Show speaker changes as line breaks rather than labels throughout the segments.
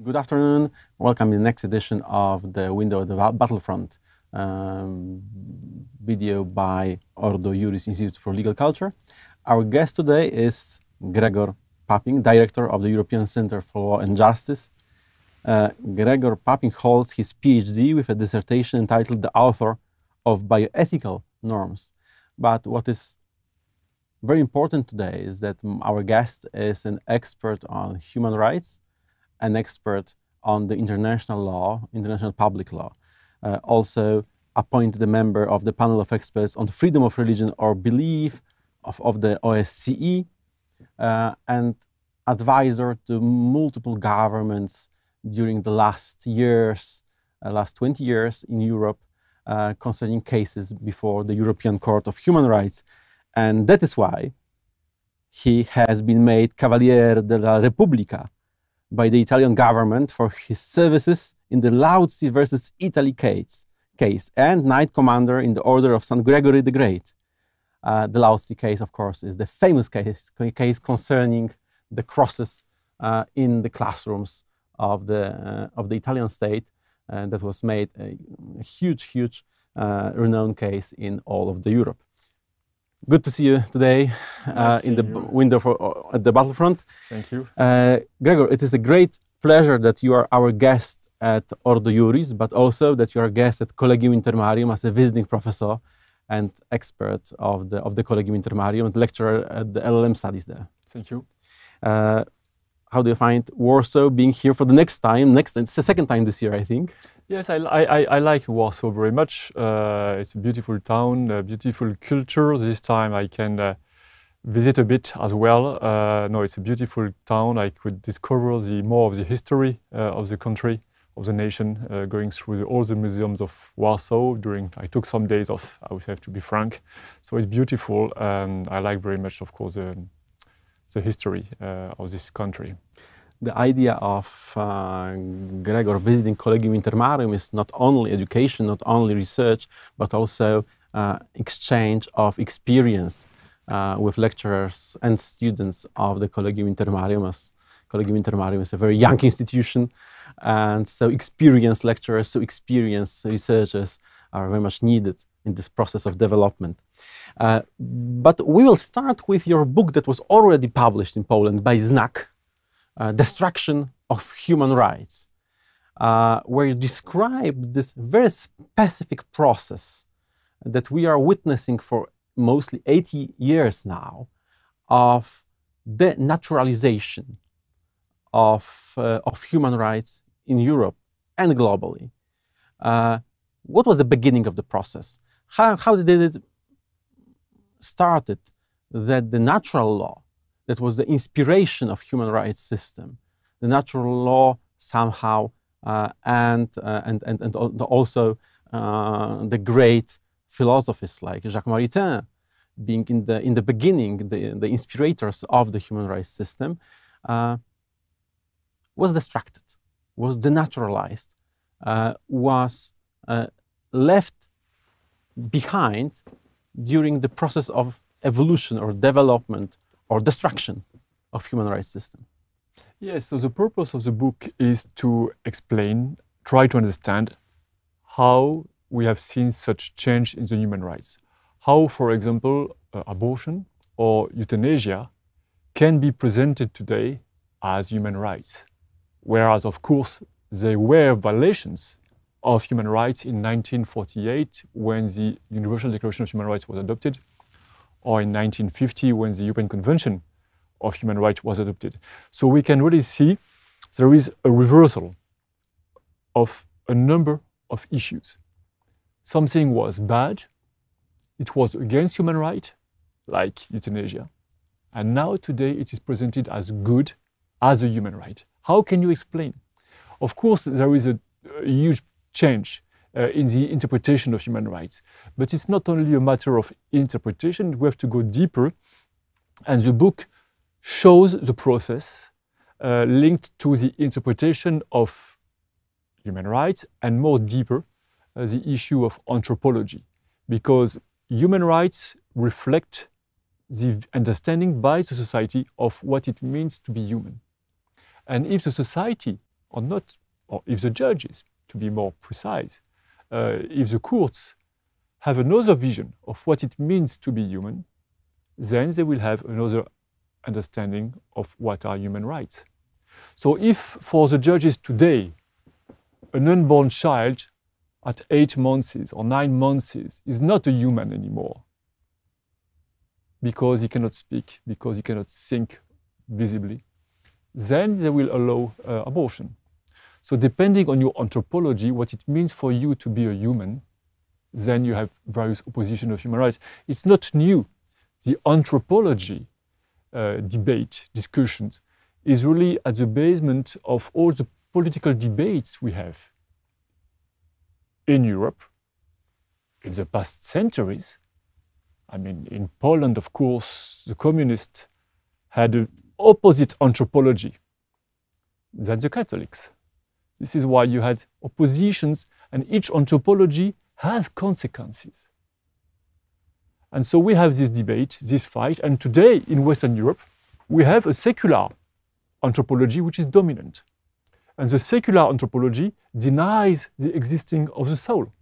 Good afternoon. Welcome to the next edition of the Window at the Battlefront video by Ordo Iuris Institute for Legal Culture. Our guest today is Grégorem Puppinckiem, Director of the European Centre for Law and Justice. Grégorem Puppinckiem holds his PhD with a dissertation entitled The Author of Bioethical Norms. But what is very important today is that our guest is an expert on human rights, an expert on the international law, international public law. Also appointed a member of the Panel of Experts on freedom of religion or belief of the OSCE, and advisor to multiple governments during the last 20 years in Europe concerning cases before the European Court of Human Rights. And that is why he has been made Cavaliere della Repubblica by the Italian government for his services in the Ludzcy versus Italy case and Knight Commander in the Order of St. Gregory the Great. The Ludzcy case, of course, is the famous case concerning the crosses in the classrooms of the Italian state, that was made a huge renowned case in all of the Europe. Good to see you today in the window at the Battlefront.
Thank you.
Gregor, it is a great pleasure that you are our guest at Ordo Iuris, but also that you are a guest at Collegium Intermarium as a visiting professor and expert of the Collegium Intermarium and lecturer at the LLM studies there.
Thank you.
How do you find Warsaw being here for the next time? It's the second time this year, I think.
Yes, I like Warsaw very much. It's a beautiful town, a beautiful culture. This time I can visit a bit as well. No, it's a beautiful town. I could discover more of the history of the country, of the nation, going through all the museums of Warsaw. I took some days off, I would have to be frank. So it's beautiful. I like very much, of course, the history of this country.
The idea of Gregor visiting Collegium Intermarium is not only education, not only research, but also exchange of experience with lecturers and students of the Collegium Intermarium. As Collegium Intermarium is a very young institution, and so experienced lecturers, so experienced researchers are very much needed in this process of development. But we will start with your book that was already published in Poland by Znak, Destruction of Human Rights, where you describe this very specific process that we are witnessing for mostly 80 years now of denaturalization of human rights in Europe and globally. What was the beginning of the process? How did it started that the natural law that was the inspiration of human rights system, the natural law somehow, and also the great philosophers like Jacques Maritain, being in the beginning the inspirators of the human rights system, was distracted, was denaturalized, was left behind during the process of evolution or development or destruction of human rights system.
Yes, so the purpose of the book is to explain, try to understand how we have seen such change in the human rights. How, for example, abortion or euthanasia can be presented today as human rights, whereas, of course, there were violations of human rights in 1948 when the Universal Declaration of Human Rights was adopted, or in 1950 when the European Convention of Human Rights was adopted. So we can really see there is a reversal of a number of issues. Something was bad, it was against human rights, like euthanasia, and now today it is presented as good, as a human right. How can you explain? Of course, there is a huge change in the interpretation of human rights. But it's not only a matter of interpretation, we have to go deeper. And the book shows the process linked to the interpretation of human rights and more deeper, the issue of anthropology. Because human rights reflect the understanding by the society of what it means to be human. And if the society or not, or if the judges, to be more precise, if the courts have another vision of what it means to be human, then they will have another understanding of what are human rights. So if for the judges today, an unborn child at 8 months or 9 months is not a human anymore, because he cannot speak, because he cannot think visibly, then they will allow abortion. So depending on your anthropology, what it means for you to be a human, then you have various opposition of human rights. It's not new. The anthropology debate, discussions, is really at the basement of all the political debates we have in Europe in the past centuries. I mean, in Poland, of course, the communists had an opposite anthropology than the Catholics. This is why you had oppositions, and each anthropology has consequences. And so we have this debate, this fight, and today in Western Europe, we have a secular anthropology which is dominant. And the secular anthropology denies the existing of the soul.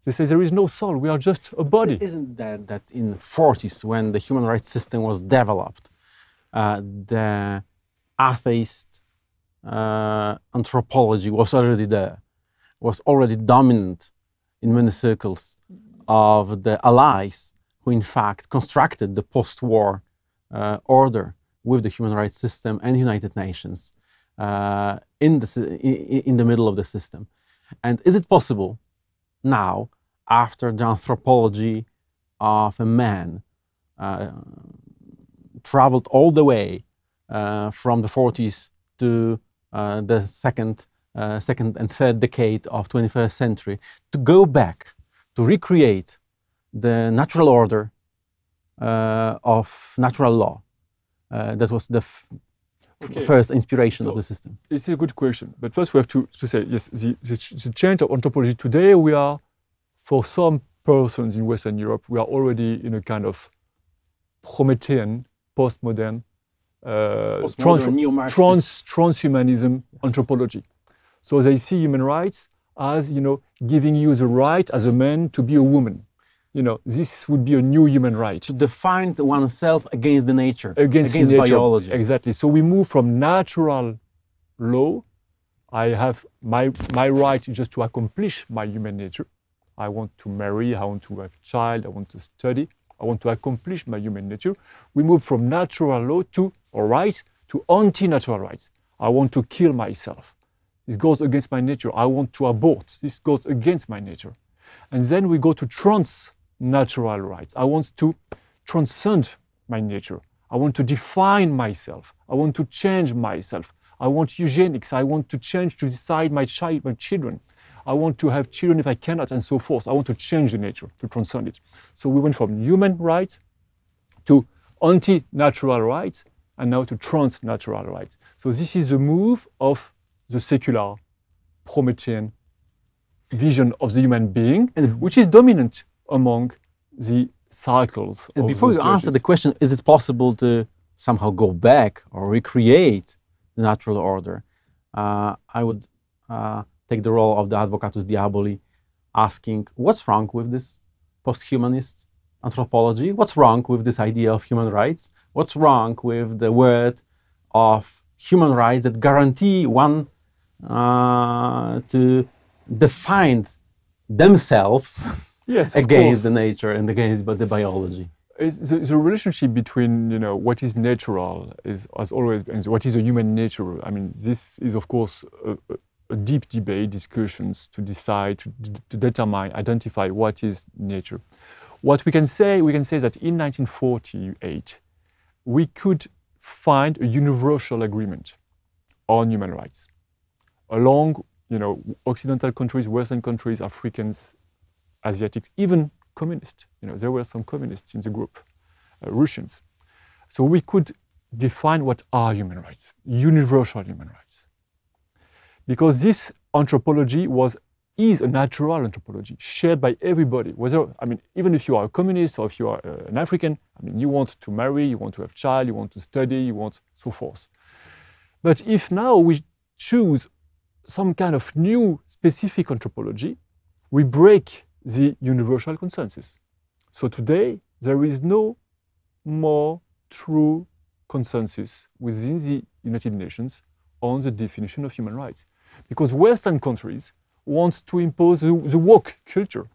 They say there is no soul, we are just a body.
Isn't that in the 40s, when the human rights system was developed, the atheist anthropology was already there, was already dominant in many circles of the allies who in fact constructed the post-war order with the human rights system and United Nations in the middle of the system. And is it possible now, after the anthropology of a man traveled all the way from the 40s to the second and third decade of 21st century, to go back, to recreate the natural order of natural law? That was the first inspiration of the system.
It's a good question. But first we have to say, yes, the change of anthropology today, we are, for some persons in Western Europe, we are already in a kind of Promethean, postmodern, transhumanism anthropology. So they see human rights as, giving you the right as a man to be a woman. This would be a new human right.
To define oneself against the nature,
against
nature. Biology.
Exactly. So we move from natural law. I have my right just to accomplish my human nature. I want to marry, I want to have a child, I want to study, I want to accomplish my human nature. We move from natural law to rights to anti-natural rights. I want to kill myself. This goes against my nature. I want to abort. This goes against my nature. And then we go to trans-natural rights. I want to transcend my nature. I want to define myself. I want to change myself. I want eugenics. I want to change to decide my children. I want to have children if I cannot, and so forth. I want to change the nature, to transcend it. So we went from human rights to anti-natural rights, and now to trans-natural rights. So this is the move of the secular Promethean vision of the human being, which is dominant among the cycles.
And before you answer the question, is it possible to somehow go back or recreate the natural order? I would take the role of the advocatus diaboli, asking what's wrong with this post-humanist anthropology? What's wrong with this idea of human rights? What's wrong with the word of human rights that guarantee one to define themselves against the nature and against the biology?
The relationship between what is natural as always, and what is a human nature. I mean, this is of course a deep debate, discussions to decide, to determine, identify what is nature. What we can say that in 1948 we could find a universal agreement on human rights along, Occidental countries, Western countries, Africans, Asiatics, even communists. There were some communists in the group, Russians. So we could define what are human rights, universal human rights. Because this anthropology is a natural anthropology shared by everybody. Even if you are a communist or if you are an African, you want to marry, you want to have a child, you want to study, you want so forth. But if now we choose some kind of new specific anthropology, we break the universal consensus. So today, there is no more true consensus within the United Nations on the definition of human rights. Because Western countries want to impose the woke culture.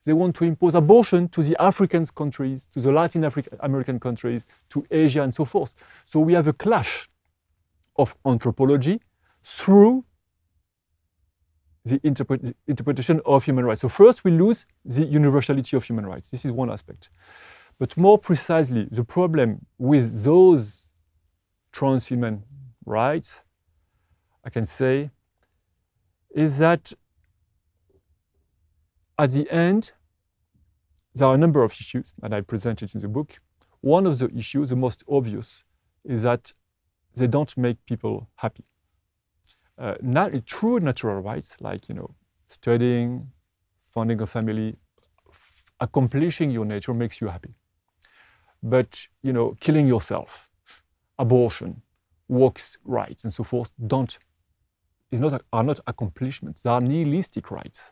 They want to impose abortion to the African countries, to the Latin American countries, to Asia and so forth. So we have a clash of anthropology through the interpretation of human rights. So first we lose the universality of human rights. This is one aspect. But more precisely, the problem with those transhuman rights, I can say, is that at the end, there are a number of issues, and I present it in the book. One of the issues, the most obvious, is that they don't make people happy. True natural rights, like studying, founding a family, accomplishing your nature makes you happy. But killing yourself, abortion, works rights, and so forth are not accomplishments. They are nihilistic rights.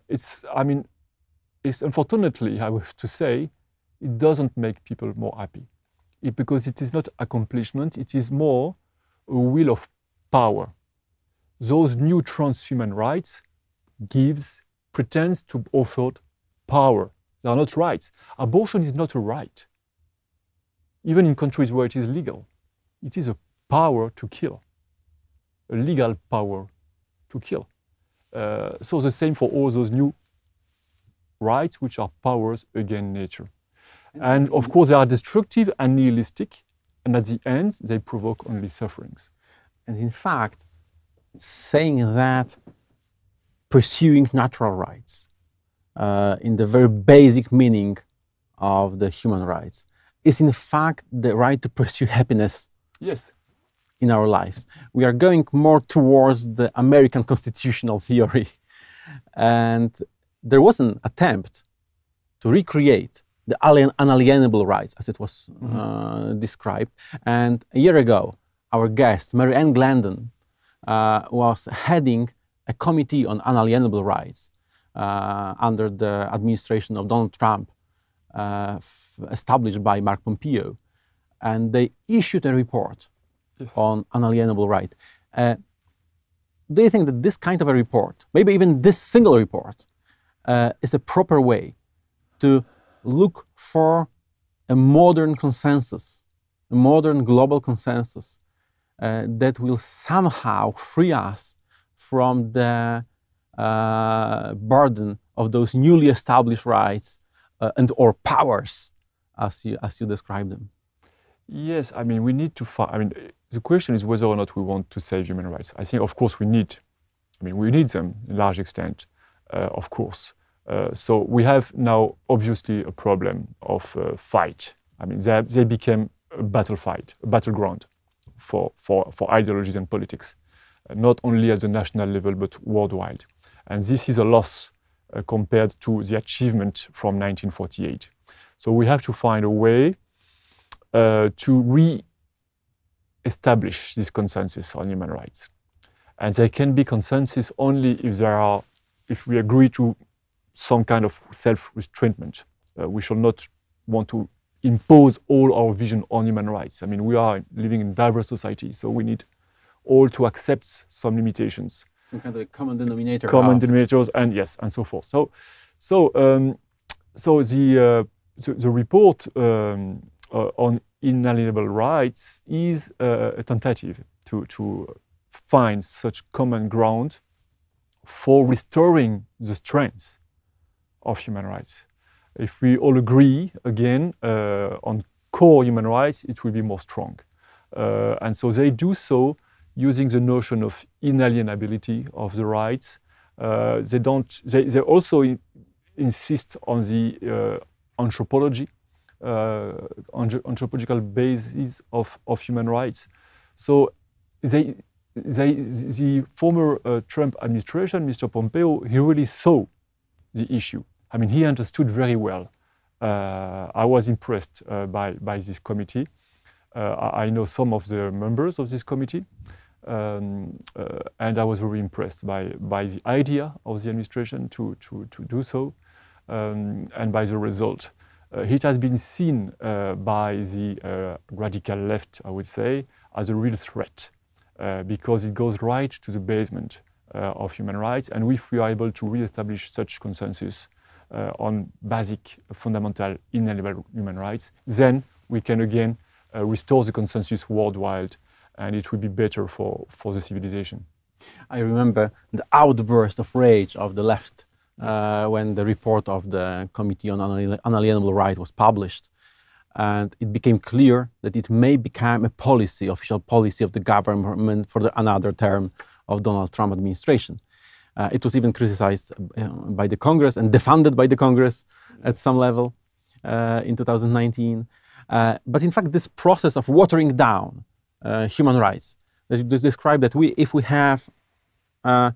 It's unfortunately, I have to say, it doesn't make people more happy. Because it is not accomplishment, it is more a will of power. Those new transhuman rights pretends to offer power. They are not rights. Abortion is not a right. Even in countries where it is legal, it is a power to kill, a legal power to kill. So the same for all those new rights, which are powers against nature. And of course, they are destructive and nihilistic, and at the end, they provoke only sufferings.
And in fact, saying that pursuing natural rights in the very basic meaning of the human rights is in fact the right to pursue happiness.
Yes.
In our lives. We are going more towards the American constitutional theory. And there was an attempt to recreate the unalienable rights as it was described. And a year ago, our guest, Mary Ann Glendon, was heading a committee on unalienable rights under the administration of Donald Trump, established by Mark Pompeo. And they issued a report on unalienable right. Do you think that this kind of a report, maybe even this single report, is a proper way to look for a modern consensus, a modern global consensus that will somehow free us from the burden of those newly established rights and/or powers, as you describe them?
Yes, we need to find. The question is whether or not we want to save human rights. I think, of course, we need them in large extent, of course. So we have now obviously a problem of fight. They became a battleground for ideologies and politics, not only at the national level but worldwide. And this is a loss compared to the achievement from 1948. So we have to find a way to re-establish this consensus on human rights. And there can be consensus only if we agree to some kind of self-restraint. We shall not want to impose all our vision on human rights. We are living in diverse societies, so we need all to accept some limitations.
Some kind of a common denominator.
Common denominators, and yes, and so forth. So the report on inalienable rights is a tentative to find such common ground for restoring the strength of human rights. If we all agree, again, on core human rights, it will be more strong. And so they do so using the notion of inalienability of the rights. They also insist on the anthropological basis of human rights. So the former Trump administration, Mr. Pompeo, he really saw the issue. He understood very well. I was impressed by this committee. I know some of the members of this committee. And I was very impressed by the idea of the administration to do so, and by the result. It has been seen by the radical left, I would say, as a real threat, because it goes right to the basement of human rights. And if we are able to re-establish such consensus on basic, fundamental, inalienable human rights, then we can again restore the consensus worldwide, and it will be better for the civilization.
I remember the outburst of rage of the left when the report of the Committee on Unalienable Rights was published. And it became clear that it may become a policy, official policy of the government for another term of Donald Trump administration. It was even criticized by the Congress and defunded by the Congress at some level in 2019. But in fact, this process of watering down human rights, that you describe that if we have a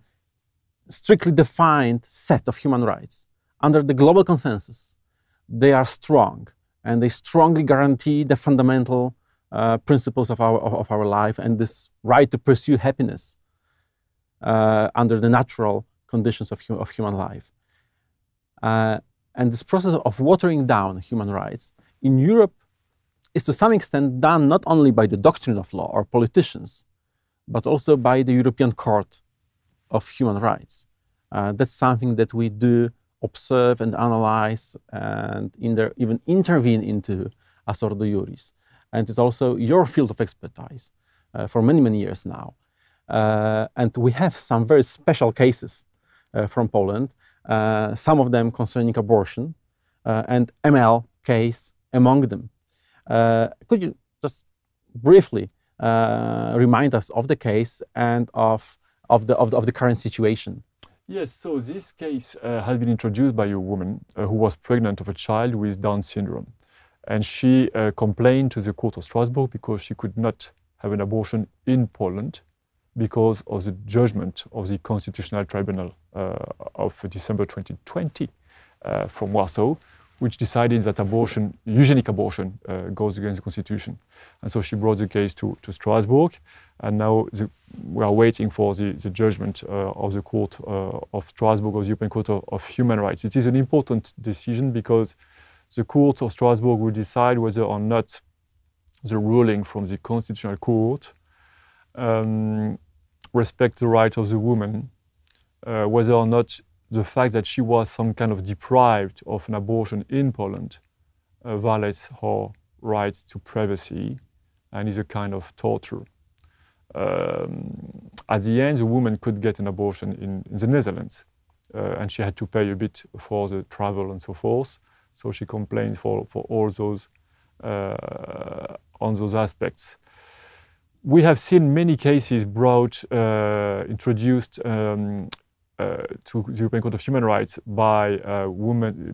strictly defined set of human rights under the global consensus, they are strong and they strongly guarantee the fundamental principles of our life and this right to pursue happiness under the natural conditions of human life. And this process of watering down human rights in Europe is to some extent done not only by the doctrine of law or politicians, but also by the European Court of Human Rights. That's something that we do observe and analyze and even intervene into as Ordo Iuris. And it's also your field of expertise for many, many years now. And we have some very special cases from Poland, some of them concerning abortion, and ML case among them. Could you just briefly remind us of the case and of the current situation?
Yes, so this case has been introduced by a woman who was pregnant of a child with Down syndrome. And she complained to the Court of Strasbourg because she could not have an abortion in Poland because of the judgment of the Constitutional Tribunal of December 2020 from Warsaw, which decided that abortion, eugenic abortion, goes against the Constitution. And so she brought the case to Strasbourg, and now we are waiting for the judgment of the Court of Strasbourg, of the European Court of Human Rights. It is an important decision because the Court of Strasbourg will decide whether or not the ruling from the Constitutional Court respects the right of the woman, whether or not the fact that she was some kind of deprived of an abortion in Poland violates her right to privacy and is a kind of torture. At the end, the woman could get an abortion in the Netherlands, and she had to pay a bit for the travel and so forth. So she complained for all those on those aspects. We have seen many cases brought, introduced to the European Court of Human Rights by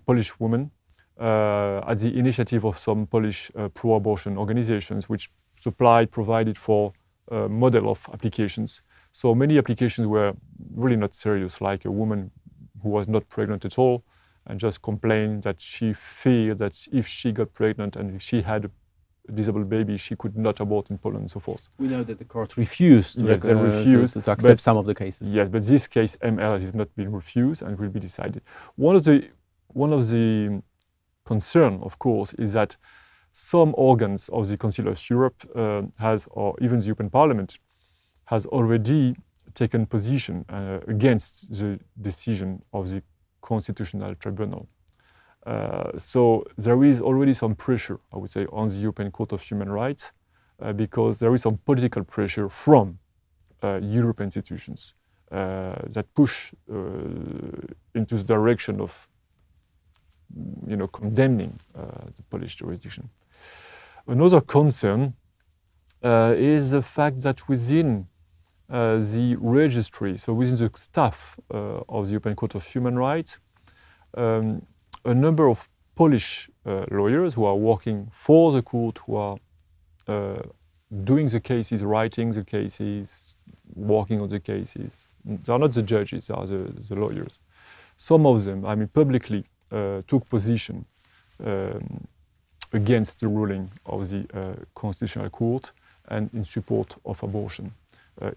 Polish women at the initiative of some Polish pro-abortion organizations, which provided for a model of applications. So many applications were really not serious, like a woman who was not pregnant at all and just complained that she feared that if she got pregnant and if she had a disabled baby, she could not abort in Poland and so forth.
We know that the court refused to accept some of the cases.
Yes, but this case, ML, has not been refused and will be decided. One of the concern, of course, is that some organs of the Council of Europe or even the European Parliament has already taken position against the decision of the Constitutional Tribunal. So there is already some pressure, I would say, on the European Court of Human Rights because there is some political pressure from European institutions that push into the direction of, condemning the Polish jurisdiction. Another concern is the fact that within the registry, so within the staff of the European Court of Human Rights, a number of Polish lawyers who are working for the court, who are doing the cases, writing the cases, working on the cases. They are not the judges, they are the lawyers. Some of them, publicly took position against the ruling of the Constitutional Court and in support of abortion.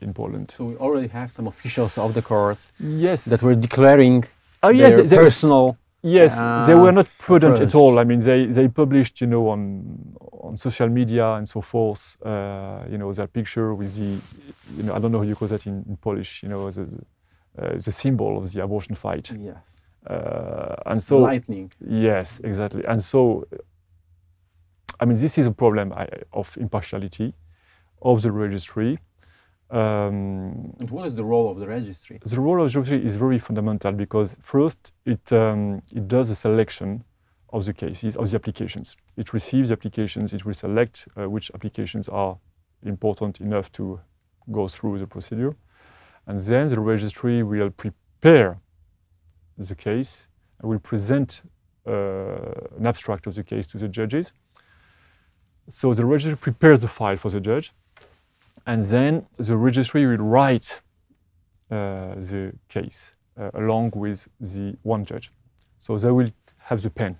in Poland.
So we already have some officials of the court
Yes.
that were declaring
Yes,
their personal.
Yes, they were not prudent
approach.
at all. I mean, they published, you know, on social media and so forth, you know, their picture with the, you know, I don't know how you call that in Polish, you know, the symbol of the abortion fight.
Yes.
And so,
Lightning.
yes, exactly. And so, I mean, this is a problem of impartiality of the registry.
And what is the role of the registry?
The role of the registry is very fundamental because first it does a selection of the cases, of the applications. It receives applications, it will select which applications are important enough to go through the procedure. And then the registry will prepare the case and will present an abstract of the case to the judges. So the registry prepares the file for the judge. And then the registry will write the case along with the one judge. So they will have the pen.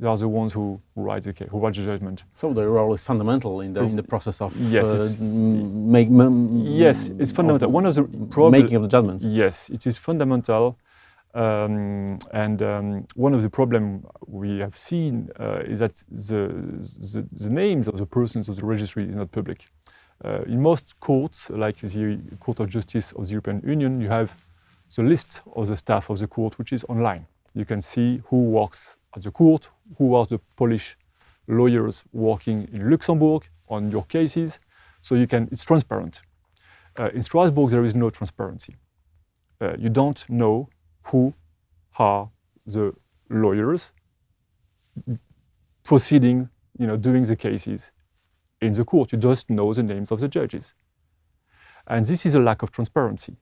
They are the ones who write the case, who write the judgment.
So their role is fundamental in the process of
yes,
yes,
it's fundamental. One of the
making of the judgment.
Yes, it is fundamental. One of the problems we have seen is that the names of the persons of the registry is not public. In most courts, like the Court of Justice of the European Union, you have the list of the staff of the court, which is online. You can see who works at the court, who are the Polish lawyers working in Luxembourg on your cases. So it's transparent. In Strasbourg, there is no transparency. You don't know who are the lawyers proceeding, you know, doing the cases in the court. You just know the names of the judges. And this is a lack of transparency.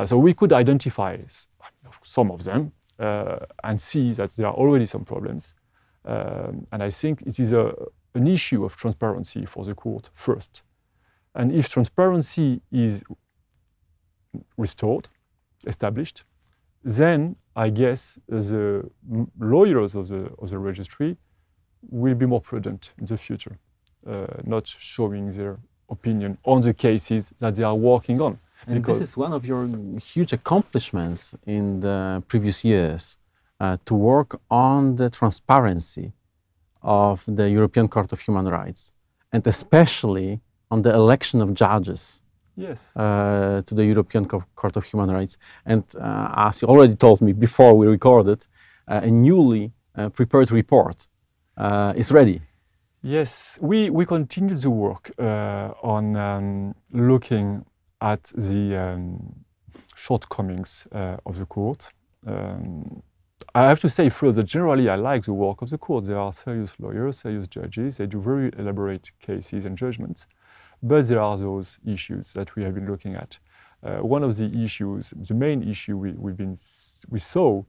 So we could identify some of them and see that there are already some problems. And I think it is an issue of transparency for the court first. And if transparency is restored, established, then I guess the lawyers of the registry will be more prudent in the future. Not showing their opinion on the cases that they are working on.
And this is one of your huge accomplishments in the previous years, to work on the transparency of the European Court of Human Rights, and especially on the election of judges.
Yes.
To the European Court of Human Rights. And as you already told me before we recorded, a newly prepared report is ready.
Yes, we continue the work on looking at the shortcomings of the court. I have to say first that generally I like the work of the court. There are serious lawyers, serious judges. They do very elaborate cases and judgments. But there are those issues that we have been looking at. One of the issues, the main issue we saw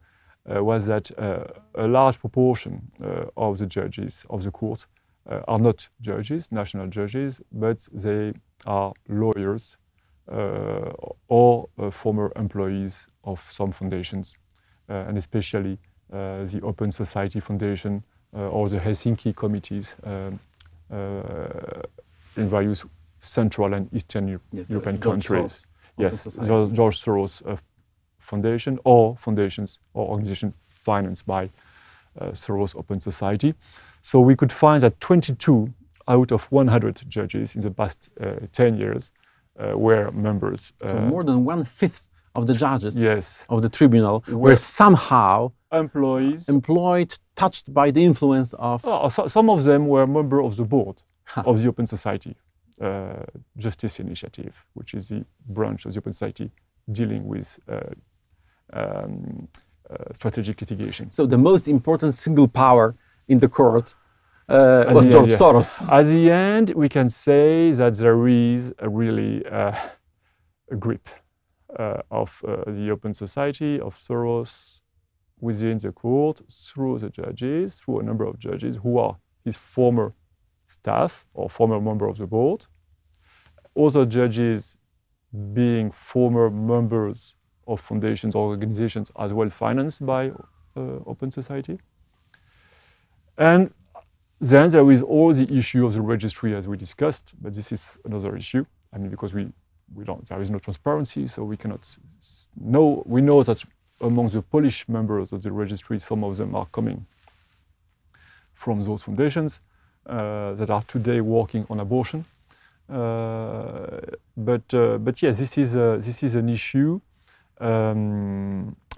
was that a large proportion of the judges of the court are not judges, national judges, but they are lawyers or former employees of some foundations, and especially the Open Society Foundation or the Helsinki committees in various Central and Eastern European countries. Yes, George Soros Foundation or foundations or organizations financed by Soros Open Society. So we could find that 22 out of 100 judges in the past 10 years were members.
So more than 1/5 of the judges
yes,
of the tribunal were somehow
employed,
touched by the influence of...
some of them were members of the board of the Open Society Justice Initiative, which is the branch of the Open Society dealing with strategic litigation.
So the most important single power in the court was George Soros.
At the end, we can say that there is really a grip of the Open Society, of Soros within the court, through the judges, through a number of judges who are his former staff or former member of the board. Other judges being former members of foundations or organizations as well financed by Open Society. And then there is all the issue of the registry as we discussed, but this is another issue. I mean, because we there is no transparency, so we cannot know. We know that among the Polish members of the registry, some of them are coming from those foundations that are today working on abortion. But yes, this is an issue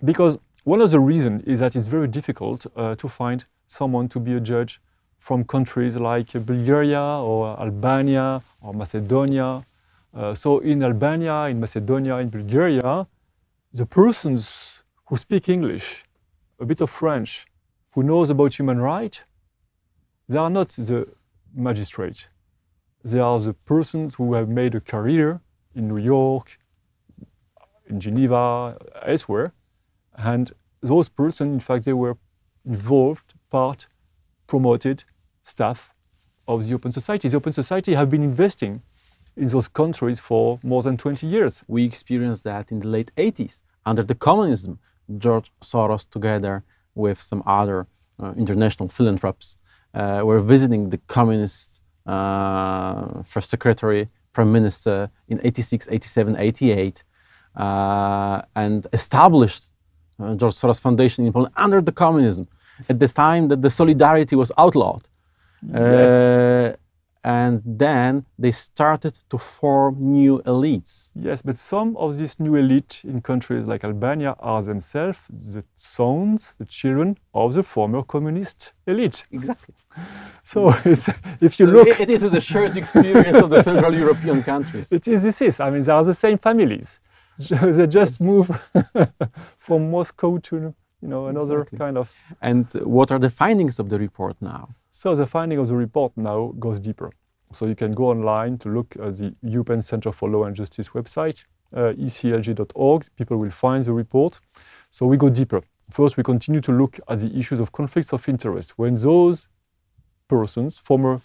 because one of the reasons is that it's very difficult to find someone to be a judge from countries like Bulgaria or Albania or Macedonia. So in Albania, in Macedonia, in Bulgaria, the persons who speak English, a bit of French, who knows about human rights, they are not the magistrate. They are the persons who have made a career in New York, in Geneva, elsewhere. And those persons, in fact, they were involved, promoted staff of the Open Society. The Open Society have been investing in those countries for more than 20 years.
We experienced that in the late 80s. Under the communism, George Soros, together with some other international philanthropists, were visiting the communist first secretary, prime minister in 86, 87, 88, and established George Soros Foundation in Poland under the communism. At this time that the solidarity was outlawed.
Yes.
And then they started to form new elites.
Yes, but some of these new elite in countries like Albania are themselves the sons, the children of the former communist elite.
Exactly.
So it's, if you look...
It is a shared experience of the Central European countries.
This is. I mean, they are the same families. They just move from Moscow to, another kind of...
And what are the findings of the report now?
So the finding of the report now goes deeper. So you can go online to look at the European Centre for Law and Justice website, eclg.org. People will find the report. So we go deeper. First, we continue to look at the issues of conflicts of interest. When those persons, former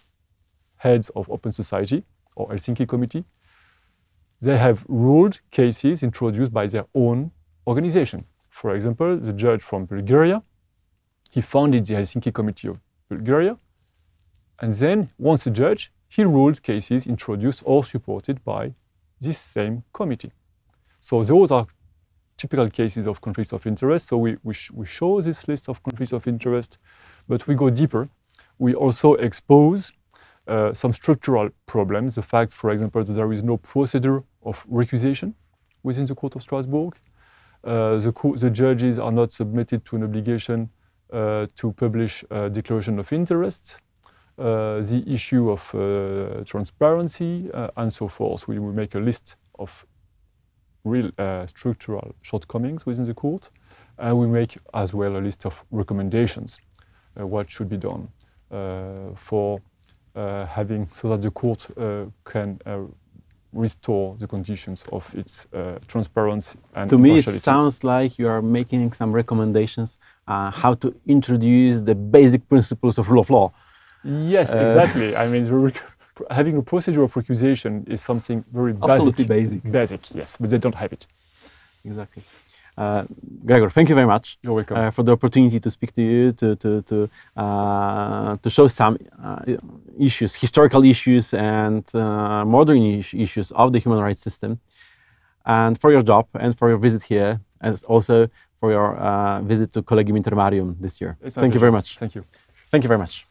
heads of Open Society or Helsinki Committee, they have ruled cases introduced by their own organization. For example, the judge from Bulgaria, he founded the Helsinki Committee of Bulgaria, and then, once a judge, he ruled cases introduced or supported by this same committee. So those are typical cases of conflicts of interest. So we show this list of conflicts of interest, but we go deeper. We also expose some structural problems. The fact, for example, that there is no procedure of recusation within the Court of Strasbourg. The judges are not submitted to an obligation to publish a declaration of interest, the issue of transparency, and so forth. We will make a list of real structural shortcomings within the court, and we make as well a list of recommendations, what should be done for so that the court can restore the conditions of its transparency and
to me,
impartiality.
it sounds like you are making some recommendations how to introduce the basic principles of rule of law.
Yes, exactly. I mean, having a procedure of recusation is something very
absolutely basic.
Basic, yes, but they don't have it.
Exactly. Gregor, thank you very much.
You're welcome.
For the opportunity to speak to you, to show some issues, historical issues and modern issues of the human rights system, and for your job and for your visit here, and also for your visit to Collegium Intermarium this year. Thank you very much.
Thank you.
Thank you very much.